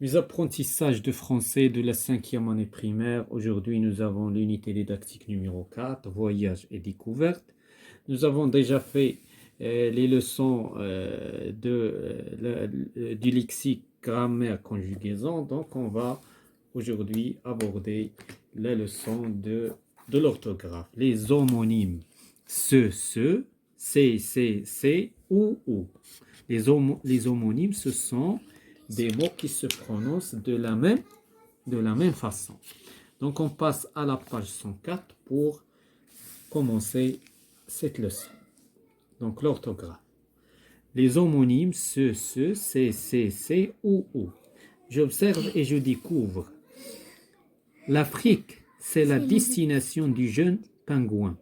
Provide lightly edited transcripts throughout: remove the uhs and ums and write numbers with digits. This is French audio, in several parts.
Mes apprentissages de français de la cinquième année primaire. Aujourd'hui, nous avons l'unité didactique numéro 4, voyage et découverte. Nous avons déjà fait les leçons du lexique, grammaire, conjugaison. Donc, on va aujourd'hui aborder les leçons de l'orthographe. Les homonymes. C'est, ou. Les homonymes, ce sont des mots qui se prononcent de la même façon. Donc, on passe à la page 104 pour commencer cette leçon. Donc, l'orthographe. Les homonymes, c'est, ou. J'observe et je découvre. L'Afrique, c'est la destination du jeune pingouin.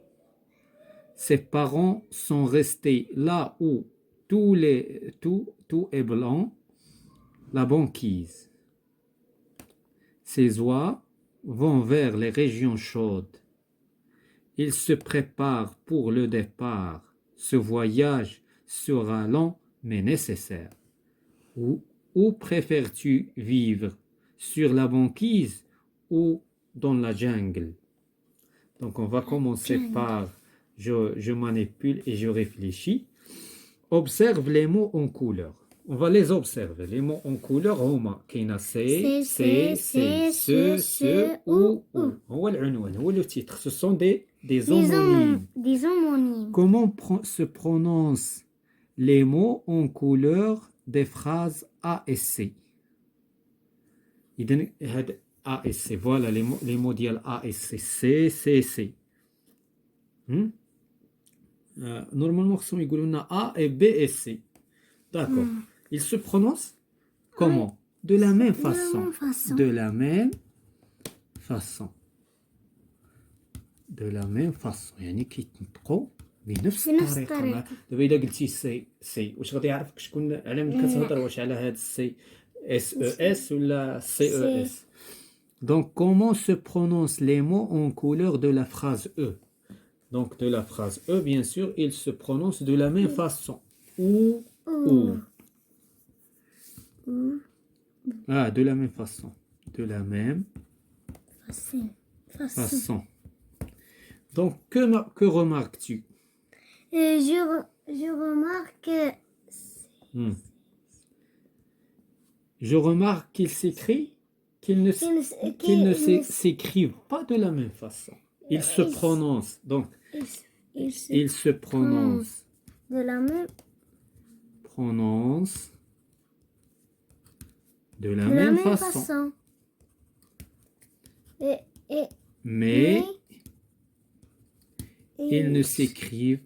Ses parents sont restés là où tout est blanc, la banquise. Ces oies vont vers les régions chaudes. Ils se préparent pour le départ. Ce voyage sera long mais nécessaire. Où préfères-tu vivre? Sur la banquise ou dans la jungle? Donc on va commencer par je manipule et je réfléchis. Observe les mots en couleur. On va les observer. Les mots en couleur هما كاينه c'est, ce, ou. هو العنوان هو le titre. Ce sont des homonymes. Des homonymes. Comment se prononcent les mots en couleur des phrases A et C? إذن هاد A et C. Voilà les mots ديال A et C. Normalement خصهم يقولوا لنا A et B et C. D'accord. Ils se prononcent comment? De la même façon. De la même façon. De la même façon. يعني كيتنطقوا بنفس الطريقة. دابا إذا قلتي سي واش غادي يعرفك شكون على من كتهضر، واش على هاد السي SES ولا CES. Donc comment se prononcent les mots en couleur de la phrase E? Donc de la phrase E, bien sûr, ils se prononcent de la même façon. Ou. Ah, de la même façon. De la même façon. Donc, que remarques-tu? Je remarque Je remarque qu'ils s'écrivent, qu'ils ne s'écrivent pas de la même façon. Ils se prononcent. Donc, ils se prononcent. De la même de la même façon. Mais ils ne s'écrivent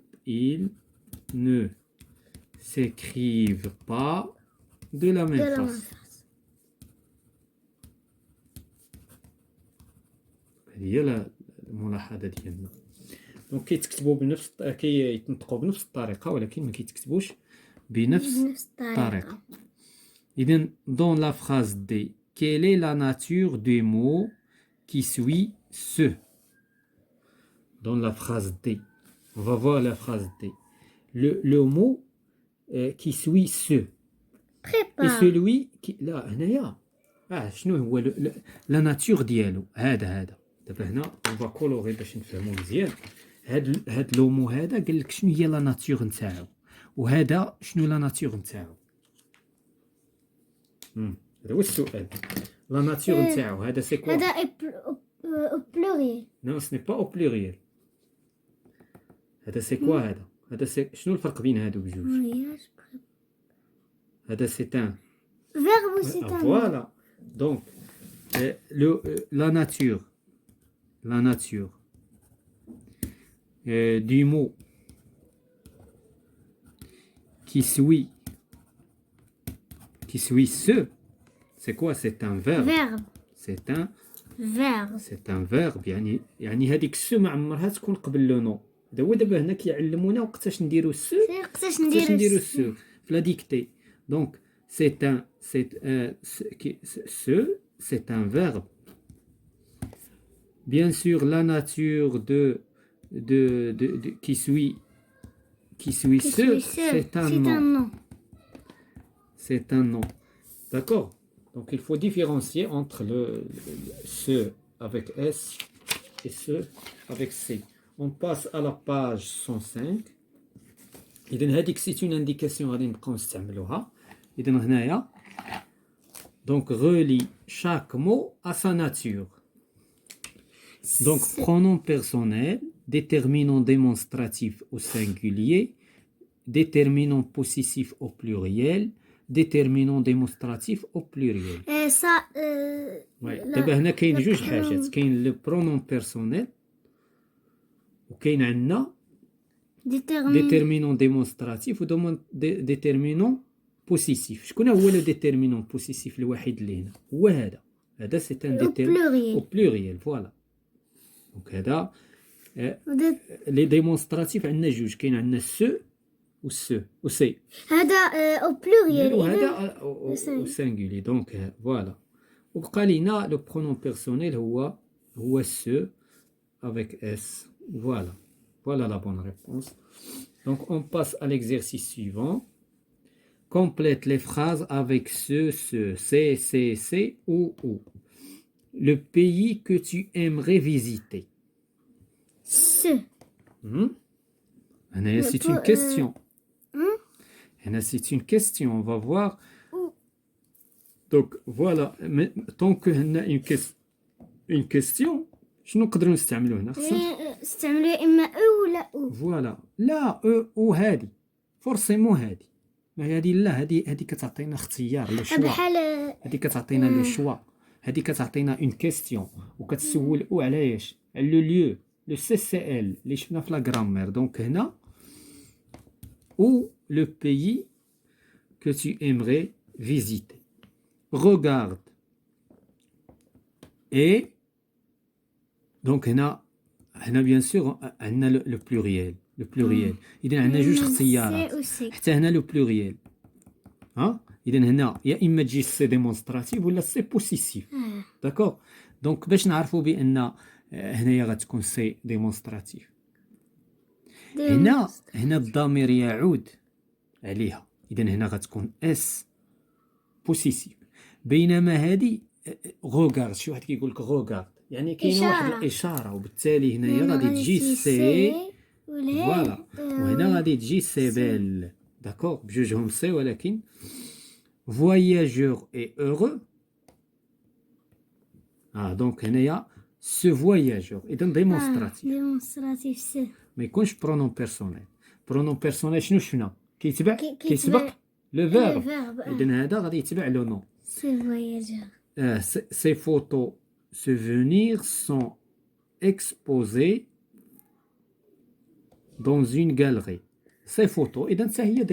pas de la même façon. هي الملاحظة ديالنا. دونك كيتكتبوا كيتنطقوا بنفس الطريقة ولكن ما كيتكتبوش بنفس الطريقة. إذن dans la phrase D, quelle est la nature des mots qui suit ce? Dans la phrase D, on va voir la phrase D. Le mot qui suit ce. Prépare. Et celui qui لا هنايا شنو هو la nature ديالو. هذا دابا هنا on va colorer باش نفهمو مزيان. هاد لو مو هذا قال لك شنو هي لا ناتور نتاعو، وهذا شنو لا ناتور نتاعو. هذا هو السؤال. لا ناتور نتاعو هذا سي كوا؟ هذا au pluriel. Non, ce n'est pas au pluriel. هذا سي كوا؟ هذا سي شنو الفرق بين هادو بجوج؟ هذا سي ان verbe ou c'est un voilà. Donc la nature du mot qui suit ce, c'est quoi? C'est un verbe. C'est un verbe. يعني هذيك السو ما عمرها تكون قبل لو نو. دابا هنا كيعلمونا وقتاش نديرو السو، وقتاش نديرو السو في لا ديكتي. Donc c'est un verbe. Bien sûr, la nature qui suit ce, c'est un nom. C'est un nom. D'accord? Donc il faut différencier entre ce avec S et ce avec C. On passe à la page 105. إذن هذيك c'est une indication غادي نبقاو نستعملوها. إذن هنايا donc relie chaque mot à sa nature. Donc pronom personnel, déterminant démonstratif au singulier, déterminant possessif au pluriel, déterminant démonstratif au pluriel. Ça, دابا هنا كاين جوج حاجات، كاين لو برونوم بيرسونيل وكاين عندنا déterminant démonstratif و déterminant possessif. شكون هو لو déterminant possessif الوحيد اللي هنا؟ هو هذا سي ان déterminant au pluriel. فوالا دونك هذا لي ديمونستراتيف عندنا جوج، كاين عندنا سو و سي. هذا au pluriel وهذا au singulier. دونك فوالا وبقى لينا لو برونوم بيرسونيل هو سو avec S. Voilà la bonne réponse. Donc on passe à l'exercice suivant. Complète les phrases avec ce, c'est ou. Le pays que tu aimerais visiter. Ce. C'est une question. C'est une question. On va voir. Donc voilà. Mais tant qu'on a une question, شنو نقدروا نستعملوا هنا؟ نستعملوا اما او ولا او. فوالا لا او هادي فورسيمون هادي، ما هادي لا هادي كتعطينا اختيار لو شوا، بحال هادي كتعطينا لو شوا، هادي كتعطينا اون كيستيون وكتسول او علاش على لو ليو لو سي سي ال اللي شفنا في لا غرامير. دونك هنا او لو بيي que tu aimerais visiter. Regarde et دونك هنا بيان سور عندنا لو بلوريال اذا عندنا جوج اختيارات حتى هنا لو بلوريال. اذا هنا يا اما تجي سي ديمونستراتيف ولا سي بوسيسيف. داكوغ دونك باش نعرفوا بان هنايا غتكون سي ديمونستراتيف. هنا الضمير يعود عليها، اذا هنا غتكون اس بوسيسيف. بينما هذه غوغارد، شي واحد كيقول لك غوغارد يعني كاين واحد الاشاره، وبالتالي هنايا غادي تجي سي فوالا، وهنا غادي تجي سي بيل. داكوغ بجوجهم سي، ولكن voyageur et heureux. دونك هنايا سو voyageur اذا ديمونستراتيف سي ما يكونش برونوم بيرسونيل. برونوم بيرسونيل شنو شفنا؟ كيتبع لو فيرب، اذا هذا غادي يتبع لو نون. سي voyageur. Ces photos souvenirs sont exposées dans une galerie. Ces photos إذا حتى هي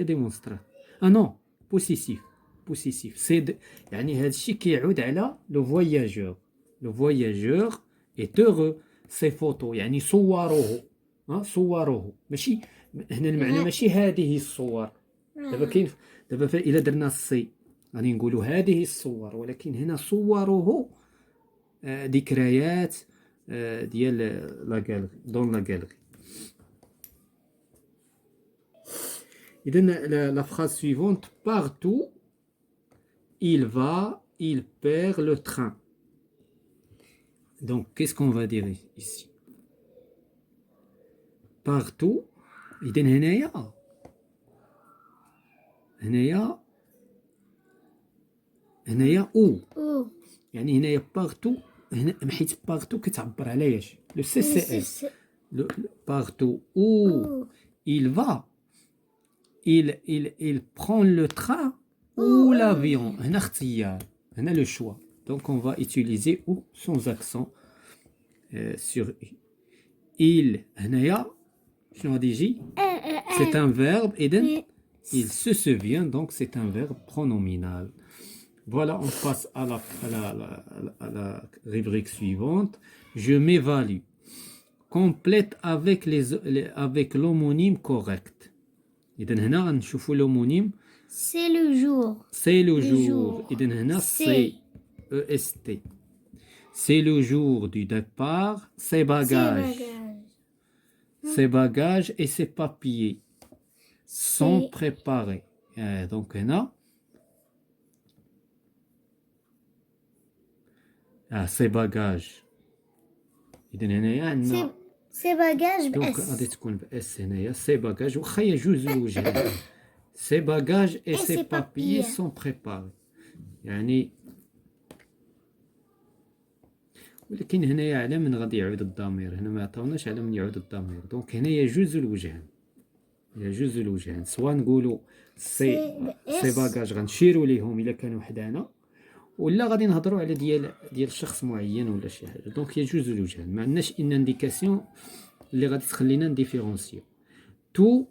ديمونستراتيف، نو بوسيسيف سي يعني هذا الشيء كيعود على لو فواياجور. لو فواياجور est heureux. ces photos يعني صوروه، ماشي هنا المعنى ماشي هذه الصور. دابا إلا درنا السي غادي نقولوا هذه الصور، ولكن هنا صوره ذكريات ديال لا غاليري دون لا غاليري. إذن la phrase suivante: partout il va, il perd le train. Donc qu'est-ce qu'on va dire ici? Partout إذن هنايا او يعني هنايا بارتو. هنا حيت بارتو كتعبر على ايش؟ لو سي سي ال. بارتو او il va, il prend le train ou l'avion. هنا اختيار، هنا لو شوا. donc on va utiliser ou sans accent sur il. هنايا شنو غادي يجي؟ c'est un verbe اذن il se souvient, donc c'est un verbe pronominal. Voilà, on passe à la rubrique suivante. Je m'évalue. Complète avec l'homonyme correct. إذن هنا غنشوفوا l'homonyme. C'est le jour. C'est le jour. إذن هنا c'est EST. C'est le jour du départ. Ses bagages. Ses bagages et ses papiers sont préparés. Donc هنا Ses bagages. إذن هنايا عندنا سي باجاج دونك باس غادي تكون بإس هنايا سي باجاج واخا يجوز الوجهين. سي باجاج إي سي بابيي سون بريباري يعني ولكن هنايا على من غادي يعود الضمير؟ هنا ما عطاوناش على من يعود الضمير. دونك هنا يجوز الوجهان يجوز الوجهان سواء نقولوا سي باجاج غنشيروا ليهم الا كانوا حدانا ولا غادي نهضروا على ديال شخص معين ولا شي حاجه. دونك يجوز الوجهان ما عندناش ان انديكاسيون اللي غادي تخلينا نديفيرونسيو تو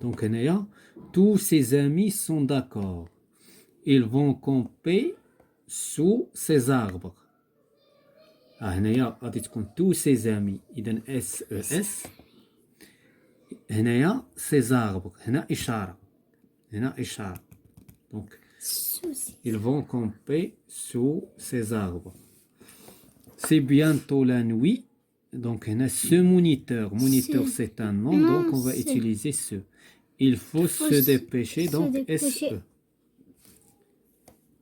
دونك هنايا tous ses amis sont d'accord ils vont camper sous ces arbres. هنايا غادي تكون tous ses amis اذا اس اس هنايا ces arbres هنا اشاره donc ils vont camper sous ces arbres. C'est bientôt la nuit. Donc هنا ce moniteur c'est un nom donc on va utiliser ce. Il faut se dépêcher donc SE.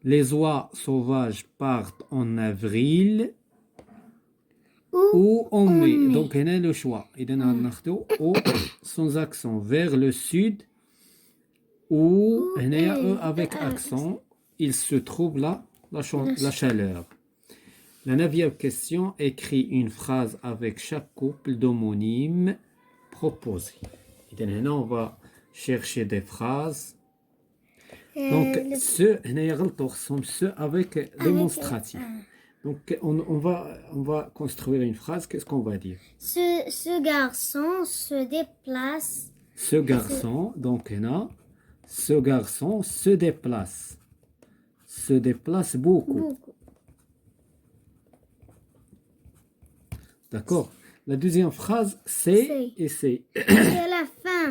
Les oies sauvages partent en avril ou en mai. Donc هنا le choix. إذا ناخذو ou sans accent vers le sud ou هنايا E avec accent. Il se trouve là la chaleur. La 9e question, écrit une phrase avec chaque couple d'homonymes proposés. Et maintenant, on va chercher des phrases. Donc, ce, ce avec démonstratif. Donc, on va construire une phrase. Qu'est-ce qu'on va dire? Ce garçon se déplace. Ce garçon, donc, ce garçon se déplace. Se déplace beaucoup. D'accord. La deuxième phrase, c'est et c'est. C'est la fin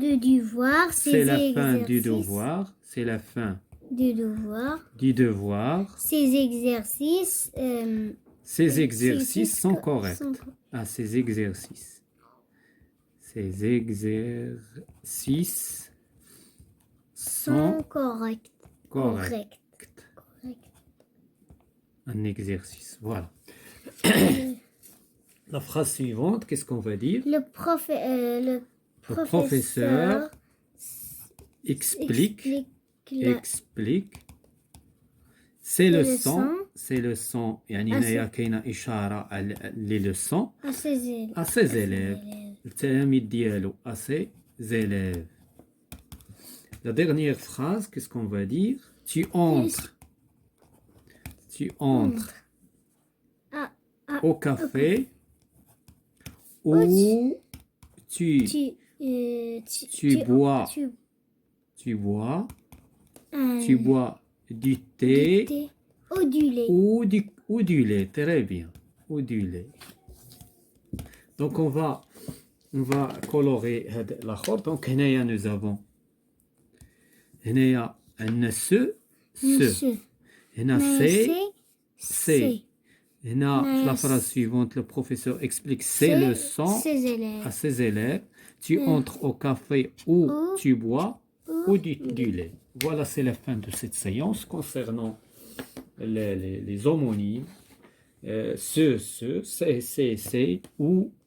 du devoir. C'est la fin du devoir. C'est la fin du devoir. Ces exercices. Ces exercices sont corrects. Ces exercices. Ces exercices sont corrects. Un exercice. Voilà. La phrase suivante, qu'est-ce qu'on va dire? Le professeur explique ces leçons يعني هنايا كاينه اشاره لي leçons à ses élèves التلاميذ ديالو à ses élèves. La dernière phrase, qu'est-ce qu'on va dire? Tu entres au café où tu bois du thé ou du lait. Très bien. Ou du lait. Donc on va colorer l'autre. Donc هنايا nous avons هنايا عندنا ce هنا c'est هنا la phrase suivante le professeur explique ses leçons à ses élèves. Tu entres au café où tu bois ou du lait. Voilà, c'est la fin de cette séance concernant les homonymes. C'est, ou.